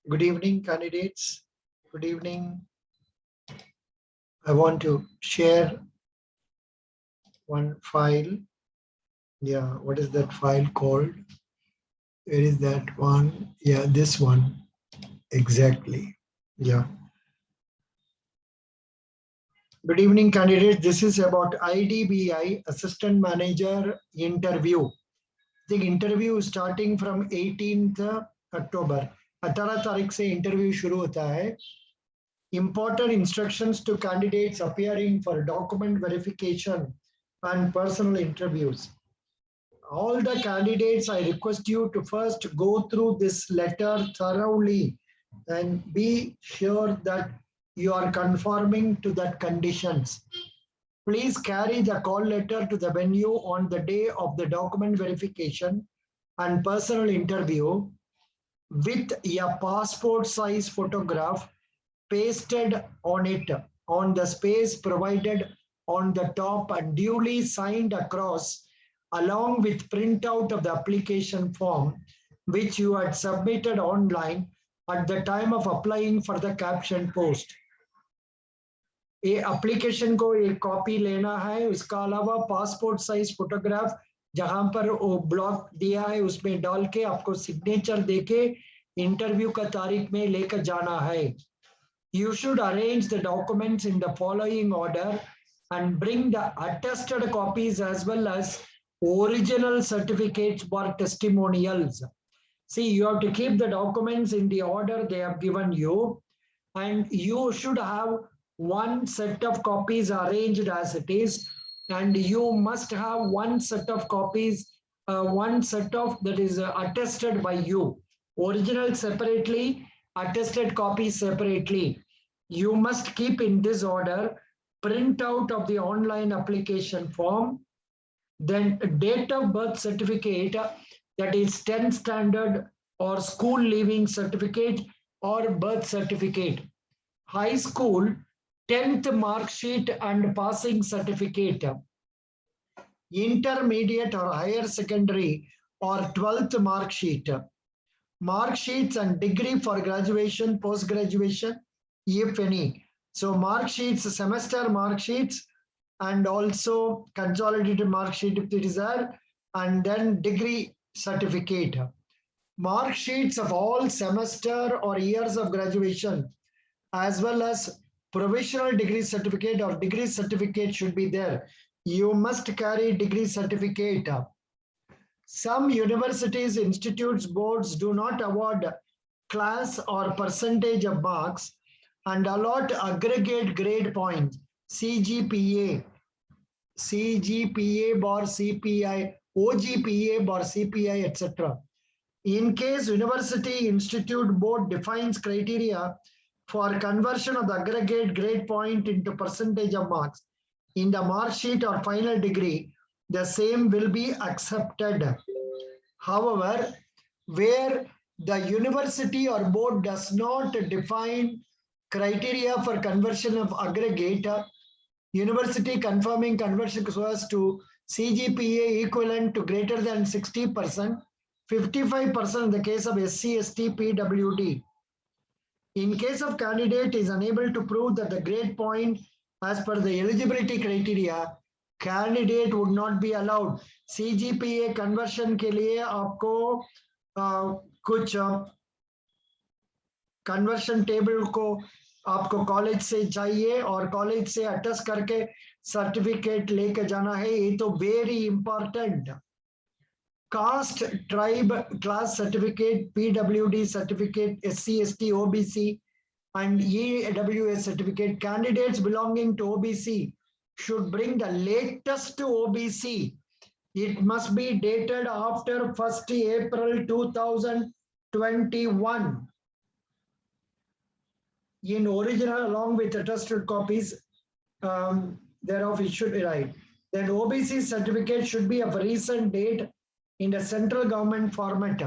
Good evening, candidates. Good evening. I want to share one file. Yeah, what is that file called? Where is that one? Yeah, this one. Exactly. Yeah. Good evening, candidates. This is about IDBI Assistant Manager interview. The interview is starting from 18th October. 18 तारीख से interview शुरू होता है. Important instructions to candidates appearing for document verification and personal interviews. All the candidates, I request you to first go through this letter thoroughly and be sure that you are conforming to that conditions. Please carry the call letter to the venue on the day of the document verification and personal interview with a passport size photograph pasted on it on the space provided on the top and duly signed across along with printout of the application form which you had submitted online at the time of applying for the caption post. ये application को एक copy लेना है, उसका अलावा passport size photograph जहां पर वो ब्लॉक दिया है उसमें डाल के आपको सिग्नेचर देके इंटरव्यू का तारीख में लेकर जाना है. You should arrange the documents in the following order and bring the attested copies as well as original certificates or testimonials. See, you have to keep the documents in the order they have given you, and you should have one set of copies arranged as it is, and you must have one set of copies, one set of that is attested by you. Original separately, attested copies separately. You must keep in this order: print out of the online application form, then date of birth certificate, that is 10th standard or school leaving certificate or birth certificate, high school 10th mark sheet and passing certificate, intermediate or higher secondary or 12th mark sheet, mark sheets and degree for graduation, post graduation, if any. So mark sheets, semester mark sheets, and also consolidated mark sheet if it is there, and then degree certificate. Mark sheets of all semester or years of graduation, as well as provisional degree certificate or degree certificate should be there. You must carry degree certificate. Some universities, institutes, boards do not award class or percentage of marks and allot aggregate grade points, CGPA, bar CPI, OGPA bar CPI, etc. In case university, institute, board defines criteria for conversion of the aggregate grade point into percentage of marks in the mark sheet or final degree, the same will be accepted. However, where the university or board does not define criteria for conversion of aggregate, university confirming conversion so as to CGPA equivalent to greater than 60%, 55% in the case of SC, ST, PWD. In case of candidate is unable to prove that the grade point as per the eligibility criteria, candidate would not be allowed. CGPA conversion के लिए आपको कुछ conversion table को आपको college से चाहिए और college से अटेस्ट करके सर्टिफिकेट लेके जाना है. ये तो very important. Caste tribe class certificate, PWD certificate, SC, ST, OBC and EWS certificate. Candidates belonging to OBC should bring the latest OBC. It must be dated after 1st April 2021 in original along with attested copies thereof it should be right. Then OBC certificate should be of recent date in the central government format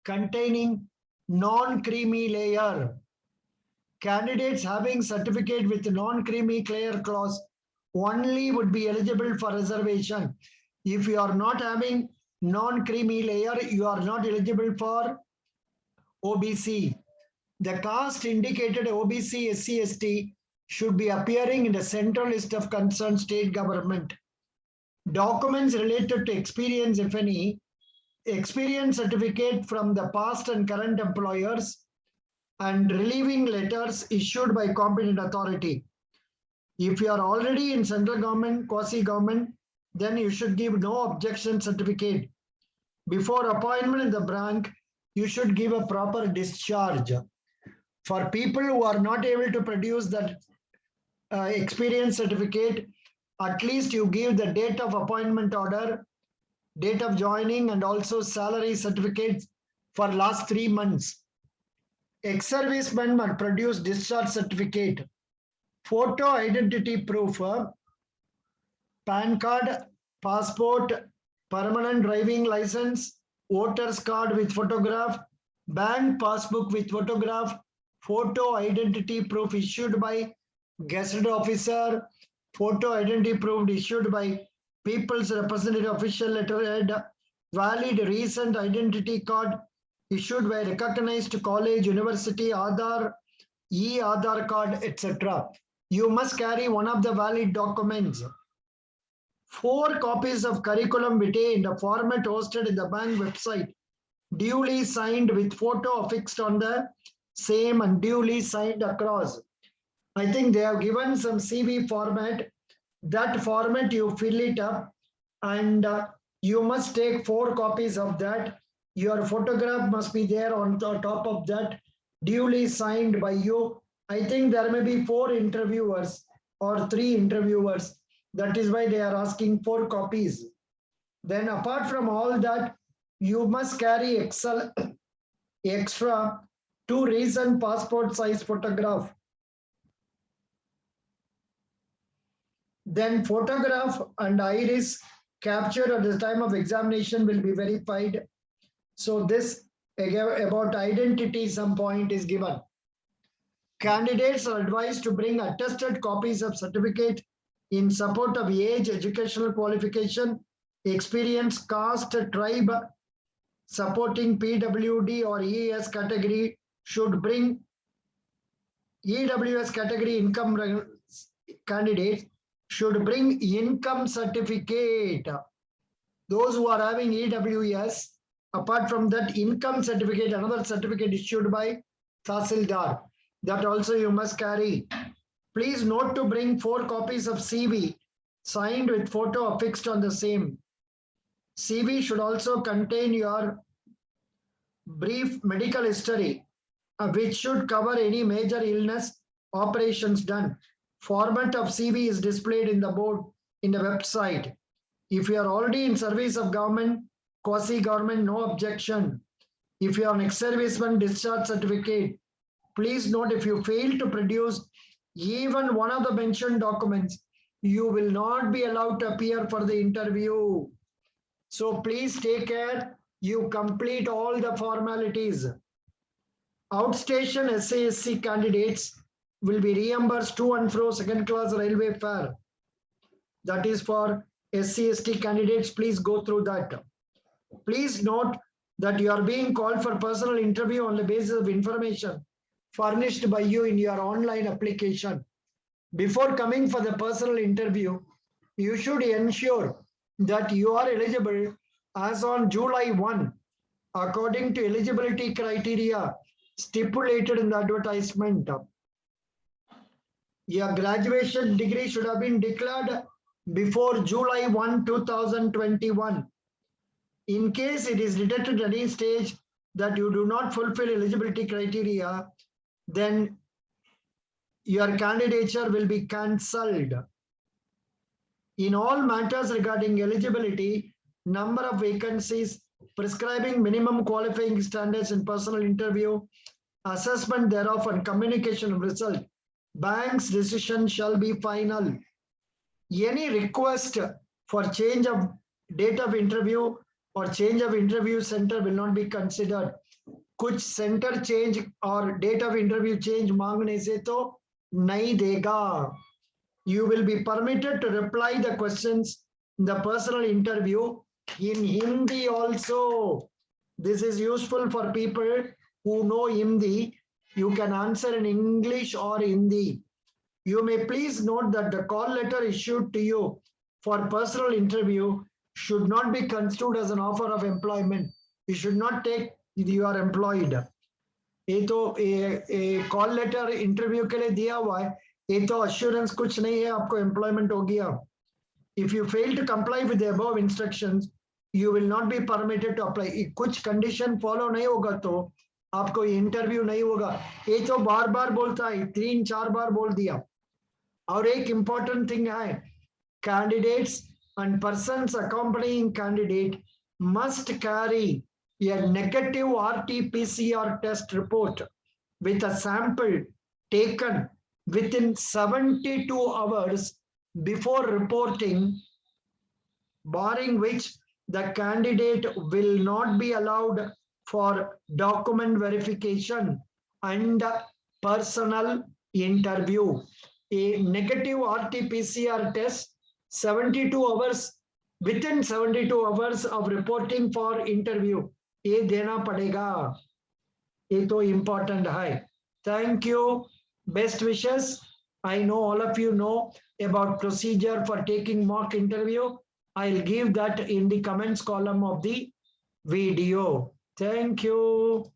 containing non-creamy layer. Candidates having certificate with non-creamy layer clause only would be eligible for reservation. If you are not having non-creamy layer, you are not eligible for OBC. The caste indicated OBC, SC, ST should be appearing in the central list of concerned state government. Documents related to experience, if any, experience certificate from the past and current employers, and relieving letters issued by competent authority. If you are already in central government, quasi-government, then you should give no objection certificate. Before appointment in the branch, you should give a proper discharge. For people who are not able to produce that experience certificate, at least you give the date of appointment order, date of joining, and also salary certificates for last 3 months. Ex-servicemen must produce discharge certificate, photo identity proof, PAN card, passport, permanent driving license, voter's card with photograph, bank passbook with photograph, photo identity proof issued by gazetted officer, photo identity proof issued by people's representative official letterhead, valid recent identity card issued by recognized college, university, Aadhaar, e-Aadhaar card, etc. You must carry one of the valid documents. 4 copies of curriculum vitae in the format hosted in the bank website, duly signed with photo affixed on the same and duly signed across. I think they have given some CV format. That format you fill it up, and you must take 4 copies of that. Your photograph must be there on the top of that, duly signed by you. I think there may be 4 interviewers or 3 interviewers. That is why they are asking 4 copies. Then apart from all that, you must carry extra 2 recent passport size photograph. Then photograph and iris captured at the time of examination will be verified. So this about identity, some point is given. Candidates are advised to bring attested copies of certificate in support of age, educational qualification, experience, caste, tribe, supporting PWD or ES category should bring EWS category income candidates should bring income certificate. Those who are having EWS, apart from that income certificate, another certificate issued by Tahsildar, that also you must carry. Please note to bring 4 copies of CV signed with photo affixed on the same. CV should also contain your brief medical history, which should cover any major illness, operations done. Format of CV is displayed in the board in the website. If you are already in service of government, quasi-government, no objection. If you are an ex-serviceman discharge certificate, please note if you fail to produce even one of the mentioned documents, you will not be allowed to appear for the interview. So please take care. You complete all the formalities. Outstation SASC candidates will be reimbursed to and fro second class railway fare. That is for SC/ST candidates. Please go through that. Please note that you are being called for personal interview on the basis of information furnished by you in your online application. Before coming for the personal interview, you should ensure that you are eligible as on July 1, according to eligibility criteria stipulated in the advertisement. Your graduation degree should have been declared before July 1, 2021. In case it is detected at any stage that you do not fulfill eligibility criteria, then your candidature will be cancelled. In all matters regarding eligibility, number of vacancies, prescribing minimum qualifying standards in personal interview, assessment thereof, and communication of result, bank's decision shall be final. Any request for change of date of interview or change of interview center will not be considered. कुछ center change or date of interview change मांगने से तो नहीं देगा. You will be permitted to reply the questions in the personal interview in Hindi also. This is useful for people who know Hindi, you can answer in English or Hindi. You may please note that the call letter issued to you for personal interview should not be construed as an offer of employment. You should not take you are employed. ये तो call letter interview के लिए दिया हुआ है, ये तो assurance कुछ नहीं है आपको एम्प्लॉयमेंट हो गया. If you fail to comply with the above instructions, you will not be permitted to apply. कुछ कंडीशन फॉलो नहीं होगा तो आपको इंटरव्यू नहीं होगा. ये तो बार बार बोलता है, 3-4 बार बोल दिया. और एक इंपॉर्टेंट थिंग है, candidates and persons accompanying candidate must carry a negative RT-PCR test report with a sample taken within 72 hours before reporting, barring which the candidate will not be allowed for document verification and personal interview. A negative RT-PCR test 72 hours, within 72 hours of reporting for interview, ये देना पड़ेगा. ये तो important है. Thank you. Best wishes. I know all of you know about procedure for taking mock interview. I'll give that in the comments column of the video. Thank you.